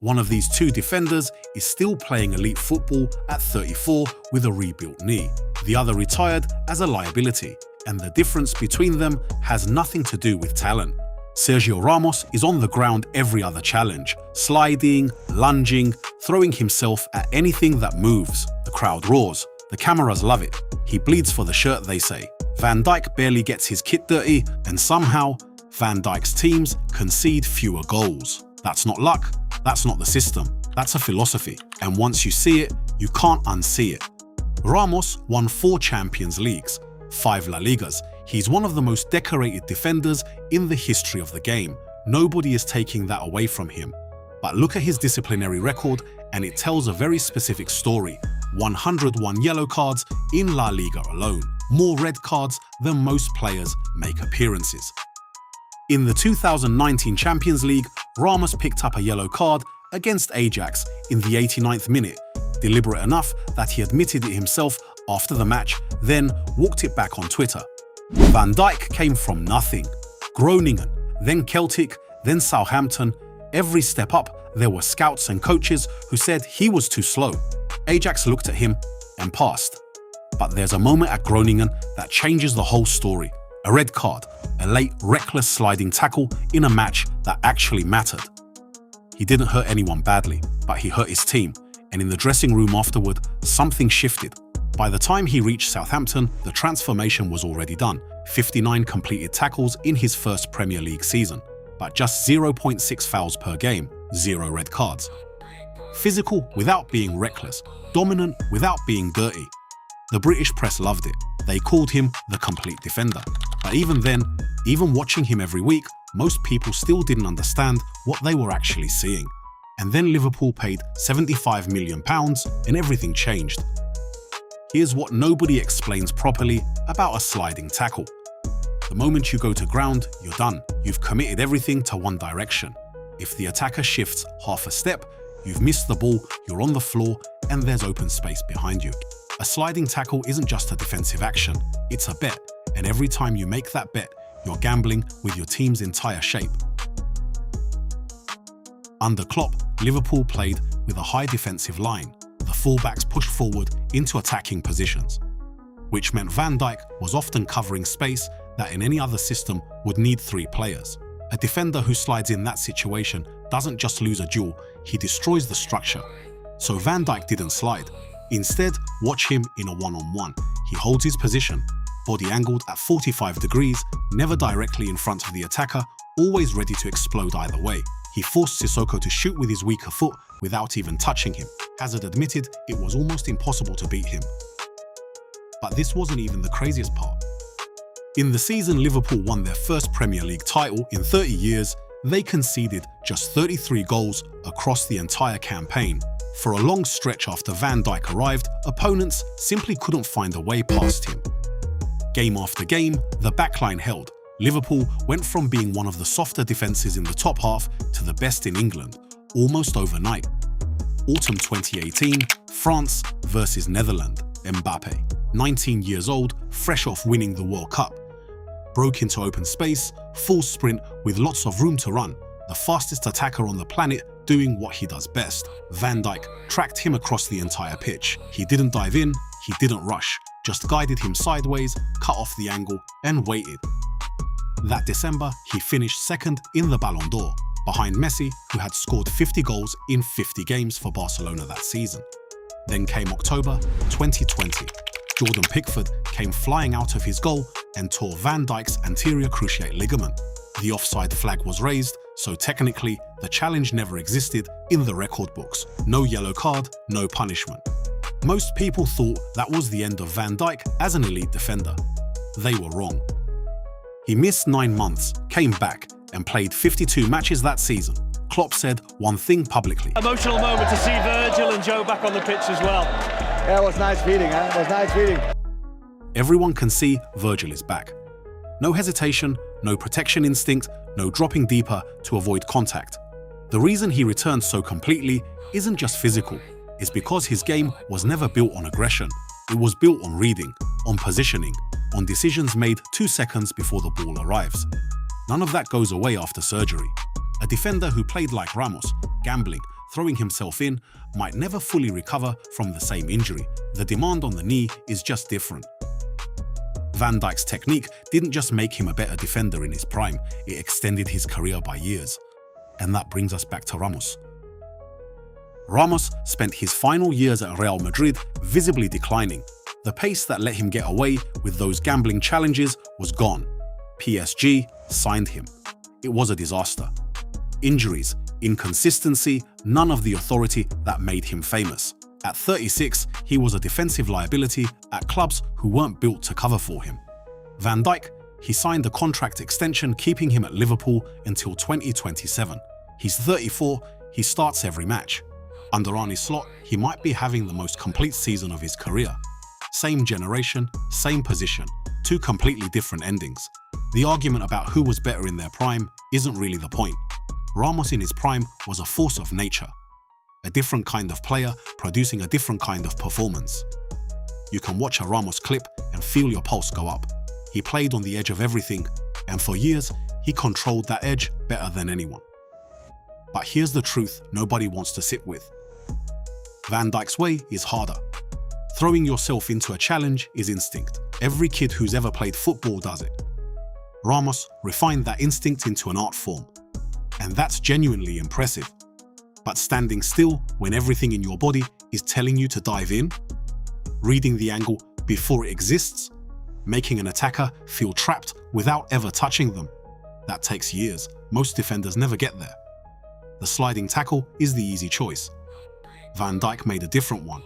One of these two defenders is still playing elite football at 34 with a rebuilt knee. The other retired as a liability, and the difference between them has nothing to do with talent. Sergio Ramos is on the ground every other challenge, sliding, lunging, throwing himself at anything that moves. The crowd roars. The cameras love it. He bleeds for the shirt, they say. Van Dijk barely gets his kit dirty, and somehow, Van Dijk's teams concede fewer goals. That's not luck, that's not the system, that's a philosophy. And once you see it, you can't unsee it. Ramos won 4 Champions Leagues, 5 La Ligas. He's one of the most decorated defenders in the history of the game. Nobody is taking that away from him. But look at his disciplinary record, and it tells a very specific story. 101 yellow cards in La Liga alone. More red cards than most players make appearances. In the 2019 Champions League, Ramos picked up a yellow card against Ajax in the 89th minute, deliberate enough that he admitted it himself after the match, then walked it back on Twitter. Van Dijk came from nothing. Groningen, then Celtic, then Southampton. Every step up, there were scouts and coaches who said he was too slow. Ajax looked at him and passed. But there's a moment at Groningen that changes the whole story. A red card, a late, reckless sliding tackle in a match that actually mattered. He didn't hurt anyone badly, but he hurt his team, and in the dressing room afterward, something shifted. By the time he reached Southampton, the transformation was already done. 59 completed tackles in his first Premier League season, but just 0.6 fouls per game, 0 red cards. Physical without being reckless, dominant without being dirty. The British press loved it. They called him the complete defender. But even then, even watching him every week, most people still didn't understand what they were actually seeing. And then Liverpool paid £75 million and everything changed. Here's what nobody explains properly about a sliding tackle. The moment you go to ground, you're done. You've committed everything to one direction. If the attacker shifts half a step, you've missed the ball, you're on the floor, and there's open space behind you. A sliding tackle isn't just a defensive action, it's a bet, and every time you make that bet, you're gambling with your team's entire shape. Under Klopp, Liverpool played with a high defensive line. The fullbacks pushed forward into attacking positions, which meant Van Dijk was often covering space that in any other system would need 3 players. A defender who slides in that situation doesn't just lose a duel, he destroys the structure. So Van Dijk didn't slide. Instead, watch him in a one-on-one. He holds his position, body angled at 45 degrees, never directly in front of the attacker, always ready to explode either way. He forced Sissoko to shoot with his weaker foot without even touching him. Hazard admitted it was almost impossible to beat him. But this wasn't even the craziest part. In the season Liverpool won their first Premier League title in 30 years, they conceded just 33 goals across the entire campaign. For a long stretch after Van Dijk arrived, opponents simply couldn't find a way past him. Game after game, the backline held. Liverpool went from being one of the softer defences in the top half to the best in England, almost overnight. Autumn 2018, France versus Netherlands. Mbappe, 19 years old, fresh off winning the World Cup. Broke into open space, full sprint with lots of room to run. The fastest attacker on the planet doing what he does best. Van Dijk tracked him across the entire pitch. He didn't dive in, he didn't rush, just guided him sideways, cut off the angle, and waited. That December, he finished second in the Ballon d'Or, behind Messi, who had scored 50 goals in 50 games for Barcelona that season. Then came October 2020. Jordan Pickford came flying out of his goal and tore Van Dijk's anterior cruciate ligament. The offside flag was raised, so technically, the challenge never existed in the record books. No yellow card, no punishment. Most people thought that was the end of Van Dijk as an elite defender. They were wrong. He missed 9 months, came back, and played 52 matches that season. Klopp said one thing publicly. Emotional moment to see Virgil and Joe back on the pitch as well. Yeah, it was nice feeling, huh? It was nice feeling. Everyone can see Virgil is back. No hesitation, no protection instinct, no dropping deeper to avoid contact. The reason he returned so completely isn't just physical, it's because his game was never built on aggression. It was built on reading, on positioning, on decisions made 2 seconds before the ball arrives. None of that goes away after surgery. A defender who played like Ramos, gambling, throwing himself in, might never fully recover from the same injury. The demand on the knee is just different. Van Dijk's technique didn't just make him a better defender in his prime, it extended his career by years. And that brings us back to Ramos. Ramos spent his final years at Real Madrid visibly declining. The pace that let him get away with those gambling challenges was gone. PSG signed him. It was a disaster. Injuries, inconsistency, none of the authority that made him famous. At 36, he was a defensive liability at clubs who weren't built to cover for him. Van Dijk, he signed a contract extension keeping him at Liverpool until 2027. He's 34, he starts every match. Under Arne Slot, he might be having the most complete season of his career. Same generation, same position, two completely different endings. The argument about who was better in their prime isn't really the point. Ramos in his prime was a force of nature. A different kind of player producing a different kind of performance. You can watch a Ramos clip and feel your pulse go up. He played on the edge of everything, and for years, he controlled that edge better than anyone. But here's the truth nobody wants to sit with. Van Dijk's way is harder. Throwing yourself into a challenge is instinct. Every kid who's ever played football does it. Ramos refined that instinct into an art form. And that's genuinely impressive. But standing still when everything in your body is telling you to dive in, reading the angle before it exists, making an attacker feel trapped without ever touching them, that takes years. Most defenders never get there. The sliding tackle is the easy choice. Van Dijk made a different one.